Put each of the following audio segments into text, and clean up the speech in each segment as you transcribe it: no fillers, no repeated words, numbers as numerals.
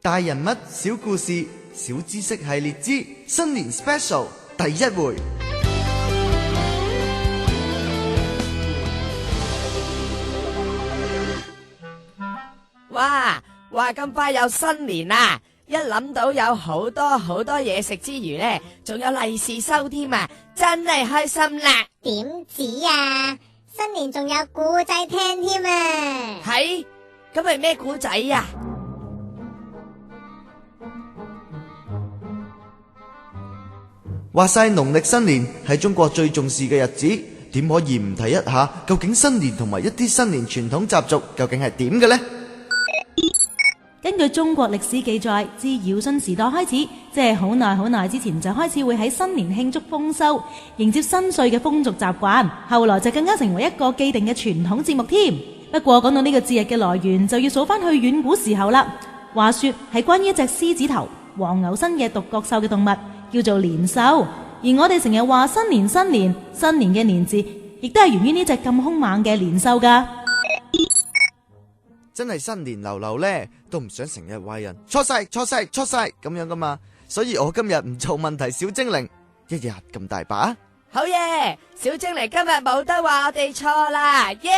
大人物小故事小知識系列之新年 Special 第一回。哇！話咁快有新年啦，一諗到有好多嘢食之餘呢，仲有利是收添啊，真係開心啦！點止啊！新年仲有故仔聽添啊！係？咁係咩故仔啊？話晒農曆新年係中國最重視嘅日子，點可以唔提一下究竟新年同埋一啲新年傳統習俗究竟係點嘅呢？根據中國歷史記載，自堯舜時代開始，即係好耐之前就開始會喺新年慶祝豐收、迎接新歲嘅風俗習慣，後來就更加成為一個既定嘅傳統節目添。不過講到呢個節日嘅來源，就要數翻去遠古時候啦。話說係關於一隻獅子頭、黃牛身嘅獨角獸嘅動物，叫做年獸。而我哋成日話新年嘅年字，亦都係源於呢隻咁兇猛嘅年獸噶。真係新年流流呢，都唔想成日話人錯晒咁樣噶嘛。所以我今日唔做問題小精靈，一日咁大把。好嘢！小精靈今日冇得話我哋錯啦，耶！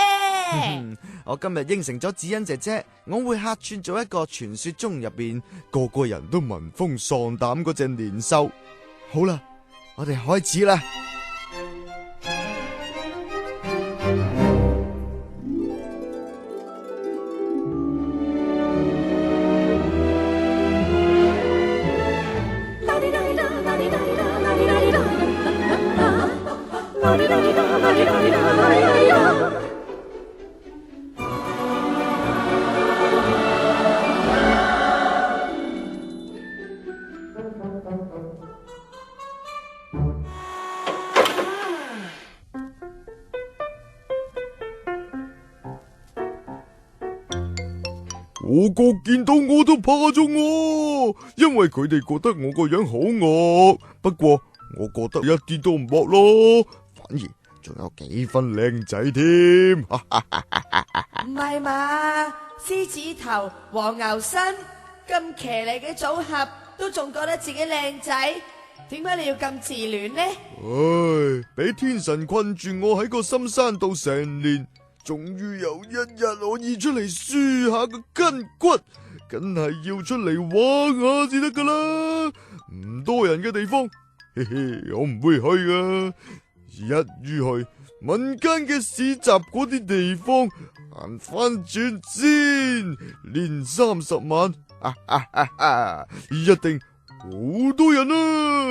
我今日應承咗子欣姐姐，我會客串做一個傳說中入邊個個人都聞風喪膽嗰隻年獸。好啦，我哋開始啦。個個見到我都怕咗我，因為佢哋覺得我個樣好惡。不過我覺得一啲都唔惡咯，反而仲有幾分靚仔添。唔係嘛？獅子頭、黃牛身咁騎呢嘅組合，都仲覺得自己靚仔，點解你要咁自戀呢？唉，俾天神困住我喺個深山度成年。終於有一日可以出嚟舒下個筋骨，梗係要出嚟玩下至得噶啦。唔多人嘅地方，嘿嘿，我唔會去噶。一於去民間嘅市集嗰啲地方行翻轉先，年30晚，一定好多人啊！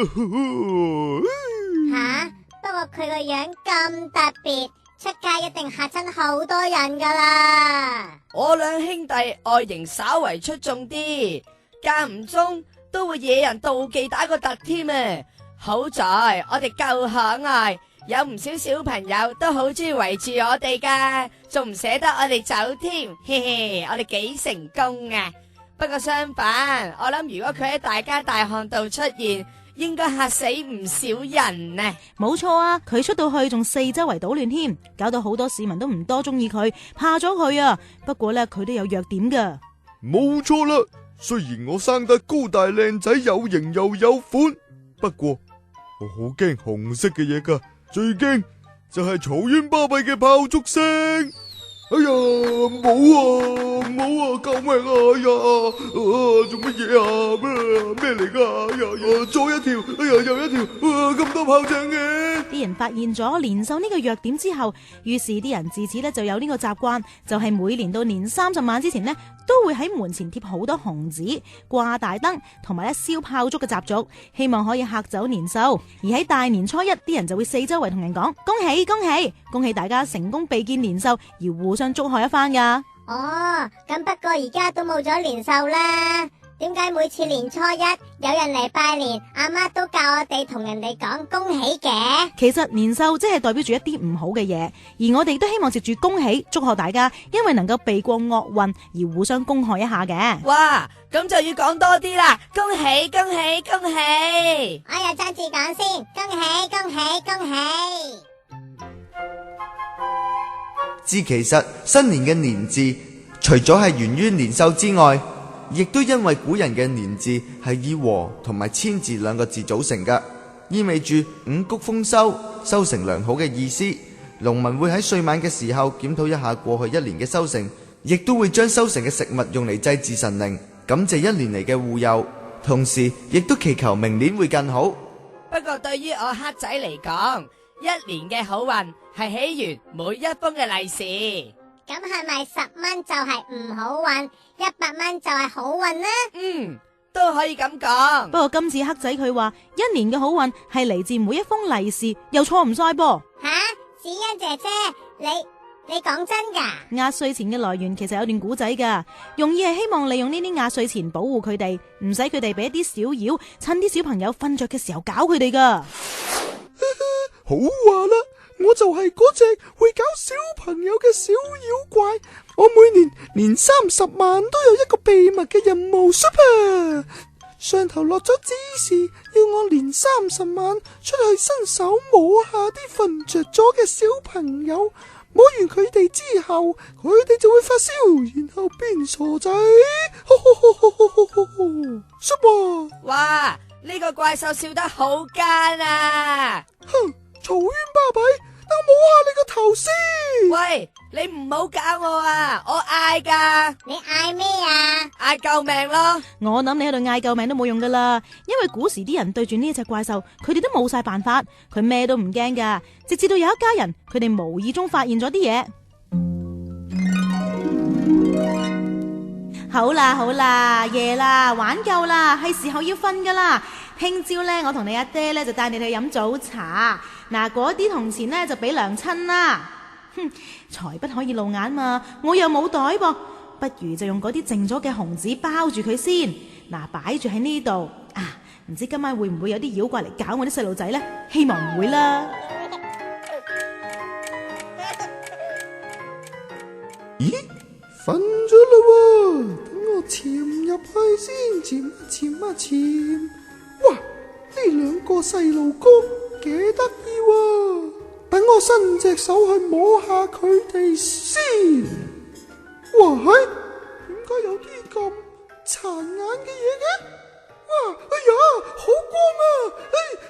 吓，不過佢個樣咁特別，出街一定嚇親好多人噶啦！我兩兄弟外形稍為出眾啲，間唔中都會惹人妒忌打個突添啊！好在我哋夠可愛，有唔少小朋友都好中意圍住我哋噶，仲唔捨得我哋走添，嘿嘿，我哋幾成功啊！不過相反，我諗如果佢喺大街大巷度出現，應該嚇死唔少人啊！冇錯啊，佢出到去仲四周圍搗亂添，搞到好多市民都唔多中意佢，怕咗佢啊。不過呢，佢都有弱點噶。冇錯啦，雖然我生得高大靚仔，有型又有款，不過我好驚紅色嘅嘢噶，最驚就係嘈冤巴閉嘅炮竹聲。哎呀，唔好啊，救命啊！哎呀，做乜嘢啊？咩嚟噶？哎呀，左一條，哎呀，右一條，咁多炮仗嘅。啲人發現咗年獸呢個弱點之後，於是啲人自此呢就有呢個習慣，就係每年到年30晚之前呢，都會喺門前貼好多紅紙、掛大燈同埋燒炮竹嘅習俗，希望可以嚇走年獸。而喺大年初一，啲人就會四周圍同人講恭喜恭喜，恭喜大家成功避見年獸，而互相祝賀一番噶。哦，咁不過而家都冇咗年獸啦。點解每次年初一有人嚟拜年，阿媽都教我哋同人哋講恭喜嘅？其實年獸即係代表住一啲唔好嘅嘢，而我哋都希望藉住恭喜祝賀大家，因為能夠避過惡運而互相恭賀一下嘅。哇，咁就要講多啲啦！恭喜恭喜恭喜！我又爭住講先，恭喜恭喜恭喜！知其實新年嘅年字，除咗係源於年獸之外，亦都因為古人嘅年字係以和同埋千字兩個字組成㗎，意味住五穀豐收、收成良好嘅意思。農民會喺歲晚嘅時候檢討一下過去一年嘅收成，亦都會將收成嘅食物用嚟祭祀神靈，感謝一年嚟嘅護佑，同時亦都祈求明年會更好。不過對於我黑仔嚟講，一年嘅好運係起完每一封嘅利是。咁係咪10蚊就係唔好運，100蚊就係好運呢？都可以咁講。不過今次黑仔佢話一年嘅好運係嚟自每一封利是，又錯唔晒噃。吓，子欣姐姐，你講真噶？壓歲錢嘅來源其實有段古仔噶，用意係希望利用呢啲壓歲錢保護佢哋，唔使佢哋俾一啲小妖趁啲小朋友瞓着嘅時候搞佢哋噶。好話啦，我就係嗰隻會搞小朋友嘅小妖怪。我每年年30晚都有一個秘密嘅任務 Super， 上頭落咗指示，要我年30晚出去伸手摸下啲瞓着咗嘅小朋友，摸完佢哋之後，佢哋就會發燒，然後變傻仔。Super， 哇，呢個怪獸笑得好奸啊！哼，嘈冤巴閉，等我摸下你個頭先。喂，你唔好搞我啊！我嗌噶。你嗌咩啊？嗌救命咯！我諗你喺度嗌救命都冇用噶啦，因為古時啲人對住呢隻怪獸，佢哋都冇晒辦法，佢咩都唔驚噶。直至到有一家人，佢哋無意中發現咗啲嘢。好啦，夜啦，玩夠啦，係時候要瞓噶啦。聽朝呢，我同你阿爹呢就帶你去飲早茶。嗱，嗰啲銅錢呢就俾娘親啦。哼，財不可以露眼嘛，我又冇袋噃，不如就用嗰啲剩咗嘅紅紙包住佢先。嗱，擺住喺呢度啊，唔知今晚會唔會有啲妖怪嚟搞我啲細路仔呢？希望唔會啦。咦，瞓咗啦喎，等我潛入去先，潛。哇，呢兩個細路哥幾得意喎，等我伸隻手去摸下佢哋先。哇，點解有啲咁殘眼嘅嘢嘅？哇，哎呀，好光啊！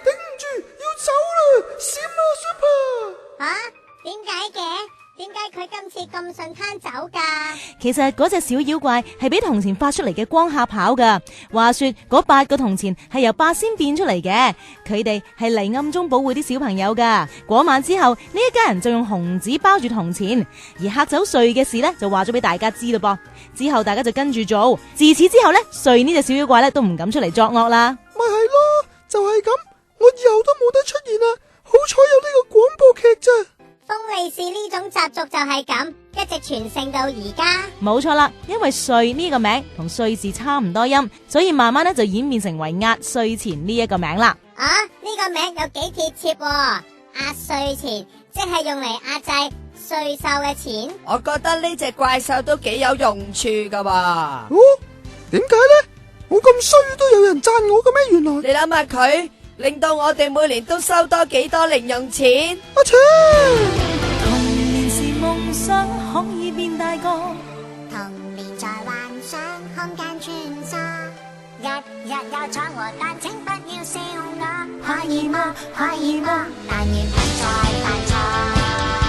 頂唔住，要走啦，閃啊 Super！ 啊，點解嘅？點解佢今次咁順攤走噶？其實嗰隻小妖怪係俾銅錢發出嚟嘅光嚇跑噶。話說嗰8個銅錢係由八仙變出嚟嘅，佢哋係嚟暗中保護啲小朋友噶。嗰晚之後，呢一家人就用紅紙包住銅錢，而嚇走祟嘅事呢，就話咗俾大家知咯噃。之後大家就跟住做，自此之後呢，祟呢隻小妖怪呢都唔敢出嚟作惡啦。咪係咯，就係咁，我以後都冇得出現啦。好彩有呢個廣播劇咋。封利是呢種習俗就係咁，一直傳承到而家。冇錯啦，因為歲呢個名同歲字差唔多音，所以慢慢咧就演變成為壓歲錢呢一個名啦。啊，呢個名有幾貼切喎，壓歲錢即係用嚟壓制歲獸嘅錢。我覺得呢隻怪獸都幾有用處噶喎。哦，點解呢？我咁衰都有人讚我嘅咩？原來你諗下佢令到我哋每年都收多幾多零用錢。阿切！童年是夢想可以變大個，童年在幻想空間穿梭，日日有闖禍，但請不要笑我。可以嗎？可以嗎？但願不再犯錯。